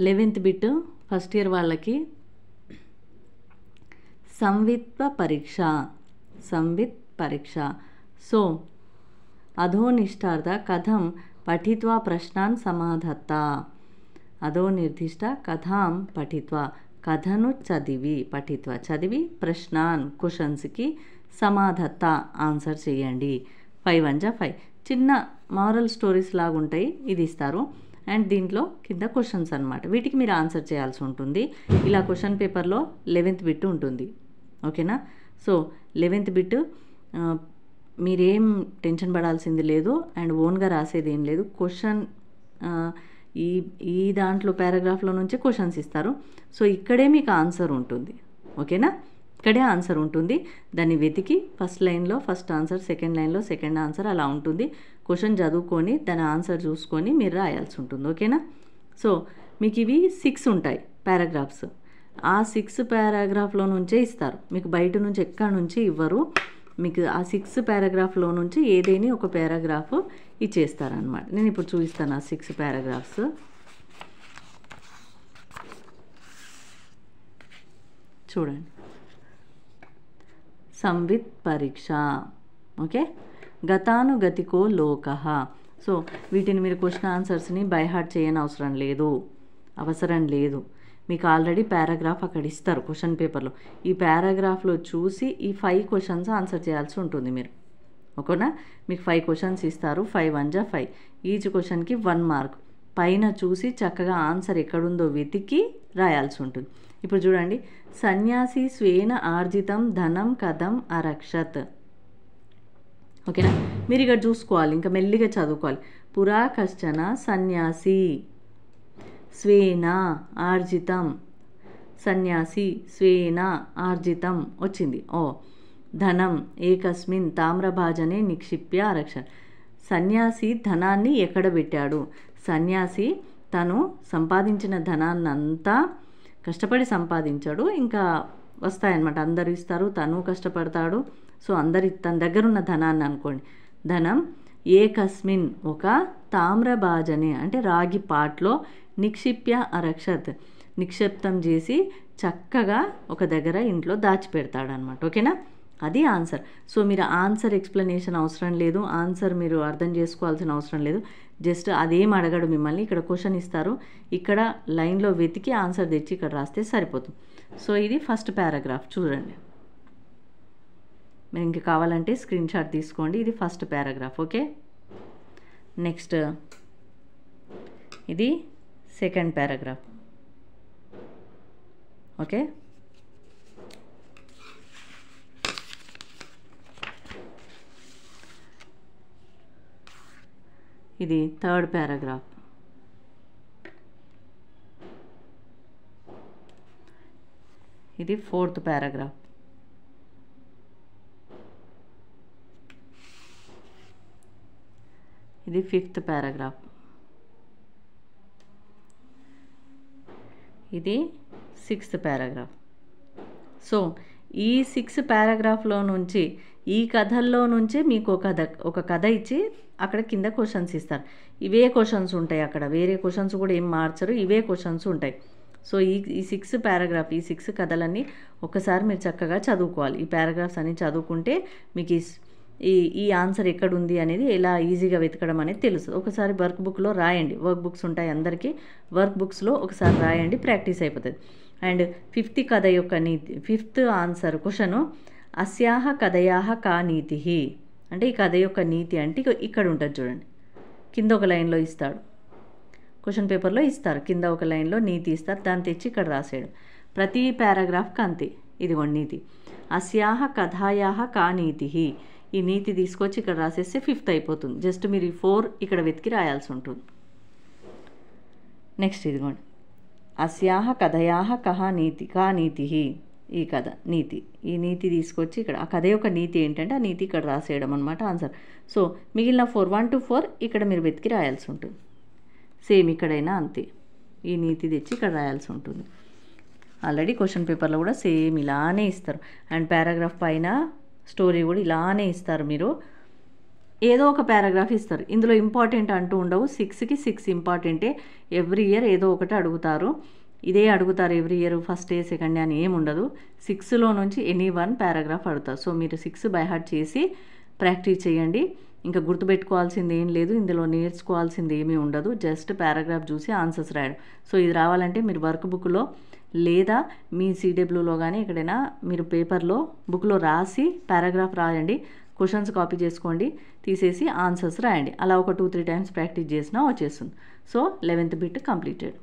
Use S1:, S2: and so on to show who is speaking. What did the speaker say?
S1: 11th bit first year వాళ్ళకి సంవిత్వ పరీక్ష. So అధోనిష్టార్థ కథం పఠిత్వా ప్రశ్నాన్ సమాధత్త. అధోనిర్దిష్ట కథాం పఠిత్వా, కథను చదివి ప్రశ్నాన్ క్వశ్చన్స్కి సమాధత్త ఆన్సర్ చేయండి. 5 1 జా 5 చిన్న మారల్ స్టోరీస్ లాగా ఉంటాయి, ఇది ఇస్తారు. అండ్ దీంట్లో కింద క్వశ్చన్స్ అనమాట, వీటికి మీరు ఆన్సర్ చేయాల్సి ఉంటుంది. ఇలా క్వశ్చన్ పేపర్లో 11th బిట్ ఉంటుంది. ఓకేనా. సో 11th బిట్ మీరేం టెన్షన్ పడాల్సింది లేదు, అండ్ ఓన్గా రాసేది ఏం లేదు. క్వశ్చన్ ఈ దాంట్లో పారాగ్రాఫ్లో నుంచే క్వశ్చన్స్ ఇస్తారు. సో ఇక్కడే మీకు ఆన్సర్ ఉంటుంది. ఓకేనా, ఇక్కడే ఆన్సర్ ఉంటుంది. దాన్ని వెతికి ఫస్ట్ లైన్లో ఫస్ట్ ఆన్సర్, సెకండ్ లైన్లో సెకండ్ ఆన్సర్ అలా ఉంటుంది. క్వశ్చన్ చదువుకొని దాని ఆన్సర్ చూసుకొని మీరు రాయాల్సి ఉంటుంది. ఓకేనా. సో మీకు ఇవి 6 ఉంటాయి పారాగ్రాఫ్స్. ఆ 6 పారాగ్రాఫ్లో నుంచే ఇస్తారు, మీకు బయట నుంచి ఎక్కడి నుంచి ఇవ్వరు. మీకు ఆ 6 పారాగ్రాఫ్లో నుంచి ఏదైనా ఒక పారాగ్రాఫ్ ఇచ్చేస్తారనమాట. నేను ఇప్పుడు చూపిస్తాను ఆ 6 పారాగ్రాఫ్స్. చూడండి. సంవిత్ పరీక్ష. ఓకే. గతానుగతికో లోకః. సో వీటిని మీరు క్వశ్చన్ ఆన్సర్స్ని బై హార్ట్ చేయని అవసరం లేదు. మీకు ఆల్రెడీ పారాగ్రాఫ్ అక్కడ ఇస్తారు క్వశ్చన్ పేపర్లో. ఈ పారాగ్రాఫ్లో చూసి ఈ 5 క్వశ్చన్స్ ఆన్సర్ చేయాల్సి ఉంటుంది మీరు. ఓకేనా. మీకు 5 క్వశ్చన్స్ ఇస్తారు. 5 1 జా 5 ఈచ్ క్వశ్చన్కి 1 మార్క్. పైన చూసి చక్కగా ఆన్సర్ ఎక్కడుందో వెతికి రాయాల్సి ఉంటుంది. ఇప్పుడు చూడండి. సన్యాసి స్వేన ఆర్జితం ధనం కథం అరక్షత్. ఓకేనా. మీరు ఇక్కడ చూసుకోవాలి, ఇంకా మెల్లిగా చదువుకోవాలి. పురా కశ్చన సన్యాసి స్వేన ఆర్జితం, సన్యాసి స్వేన ఆర్జితం వచ్చింది. ధనం ఏకస్మిన్ తామ్రభాజనే నిక్షిప్య అరక్షత్. సన్యాసి ధనాన్ని ఎక్కడ పెట్టాడు? సన్యాసి తను సంపాదించిన ధనాన్నంతా కష్టపడి సంపాదించాడు, ఇంకా వస్తాయన్నమాట. అందరు ఇస్తారు, తను కష్టపడతాడు. సో తన దగ్గర ఉన్న ధనాన్ని అనుకోండి. ధనం ఏకస్మిన్ ఒక తామ్రభాజనే అంటే రాగి పాట్లో నిక్షిప్య అరక్షత్ నిక్షిప్తం చేసి చక్కగా ఒక దగ్గర ఇంట్లో దాచిపెడతాడనమాట. ఓకేనా, అది ఆన్సర్. సో మీరు ఆన్సర్ ఎక్స్ప్లెనేషన్ అవసరం లేదు, ఆన్సర్ మీరు అర్థం చేసుకోవాల్సిన అవసరం లేదు. జస్ట్ అదేం అడగడు మిమ్మల్ని. ఇక్కడ క్వశ్చన్ ఇస్తారు, ఇక్కడ లైన్లో వెతికి ఆన్సర్ తెచ్చి ఇక్కడ రాస్తే సరిపోతుంది. సో ఇది ఫస్ట్ పారాగ్రాఫ్ చూడండి. మీరు ఇంక కావాలంటే స్క్రీన్ షాట్ తీసుకోండి. ఇది ఫస్ట్ పారాగ్రాఫ్. ఓకే. నెక్స్ట్ ఇది సెకండ్ పారాగ్రాఫ్. ఓకే. ఇది థర్డ్ పారాగ్రాఫ్. ఇది ఫోర్త్ పారాగ్రాఫ్. ఇది ఫిఫ్త్ పారాగ్రాఫ్. ఇది 6th పారాగ్రాఫ్. సో ఈ 6 పారాగ్రాఫ్లో నుంచి ఈ కథల్లో నుంచి మీకు ఒక కథ ఇచ్చి అక్కడ కింద క్వశ్చన్స్ ఇస్తారు. ఇవే క్వశ్చన్స్ ఉంటాయి, అక్కడ వేరే క్వశ్చన్స్ కూడా ఏం మార్చరు, ఇవే క్వశ్చన్స్ ఉంటాయి. సో ఈ 6 పారాగ్రాఫ్, ఈ 6 కథలన్నీ ఒకసారి మీరు చక్కగా చదువుకోవాలి. ఈ పారాగ్రాఫ్స్ అన్నీ చదువుకుంటే మీకు ఈ ఆన్సర్ ఎక్కడుంది అనేది ఎలా ఈజీగా వెతకడం అనేది తెలుసు. ఒకసారి వర్క్ బుక్లో రాయండి, వర్క్ బుక్స్ ఉంటాయి అందరికీ, వర్క్ బుక్స్లో ఒకసారి రాయండి, ప్రాక్టీస్ అయిపోతుంది. అండ్ 5th కథ యొక్క నీతి, 5th ఆన్సర్ క్వశ్చను అస్యాహ కథయాహ కా నీతి అంటే ఈ కథ యొక్క నీతి అంటే ఇక్కడ ఉంటుంది చూడండి. కింద ఒక లైన్లో ఇస్తాడు, క్వశ్చన్ పేపర్లో ఇస్తారు, కింద ఒక లైన్లో నీతి ఇస్తారు, దాన్ని తెచ్చి ఇక్కడ రాసేయడం. ప్రతి పారాగ్రాఫ్కి అంతే. ఇదిగోండి నీతి. అస్యాహ కథాయాహ కా నీతి, ఈ నీతి తీసుకొచ్చి ఇక్కడ రాసేస్తే 5th అయిపోతుంది. జస్ట్ మీరు ఈ 4 ఇక్కడ వెతికి రాయాల్సి ఉంటుంది. నెక్స్ట్ ఇదిగోండి. అస్యాహ కథయాహ కా నీతి ఈ కథ నీతి, ఈ నీతి తీసుకొచ్చి ఇక్కడ ఆ కథ యొక్క నీతి ఏంటంటే ఆ నీతి ఇక్కడ రాసేయడం అనమాట ఆన్సర్. సో మిగిలిన 4 1 to 4 ఇక్కడ మీరు వెతికి రాయాల్సి ఉంటుంది. సేమ్ ఇక్కడైనా అంతే, ఈ నీతి తెచ్చి ఇక్కడ రాయాల్సి ఉంటుంది. ఆల్రెడీ క్వశ్చన్ పేపర్లో కూడా సేమ్ ఇలానే ఇస్తారు. అండ్ పారాగ్రాఫ్ పైన స్టోరీ కూడా ఇలానే ఇస్తారు. మీరు ఏదో ఒక పారాగ్రాఫ్ ఇస్తారు. ఇందులో ఇంపార్టెంట్ అంటూ ఉండవు. 6కి 6 ఇంపార్టెంటే. ఎవ్రీ ఇయర్ ఏదో ఒకటి అడుగుతారు. ఇదే అడుగుతారు every year first day second day అని ఏమి ఉండదు. 6లో నుంచి ఎనీ వన్ పారాగ్రాఫ్ అడుగుతారు. సో మీరు 6 బై హార్ట్ చేసి ప్రాక్టీస్ చేయండి. ఇంకా గుర్తుపెట్టుకోవాల్సింది ఏం లేదు, ఇందులో నేర్చుకోవాల్సింది ఏమీ ఉండదు. జస్ట్ పారాగ్రాఫ్ చూసి ఆన్సర్స్ రాయడం. సో ఇది రావాలంటే మీరు వర్క్ బుక్లో లేదా మీ CWలో కానీ ఎక్కడైనా మీరు పేపర్లో బుక్లో రాసి పారాగ్రాఫ్ రాయండి. క్వశ్చన్స్ కాపీ చేసుకోండి, తీసేసి ఆన్సర్స్ రాయండి. అలా ఒక 2-3 టైమ్స్ ప్రాక్టీస్ చేసినా వచ్చేస్తుంది. So 11th bit completed.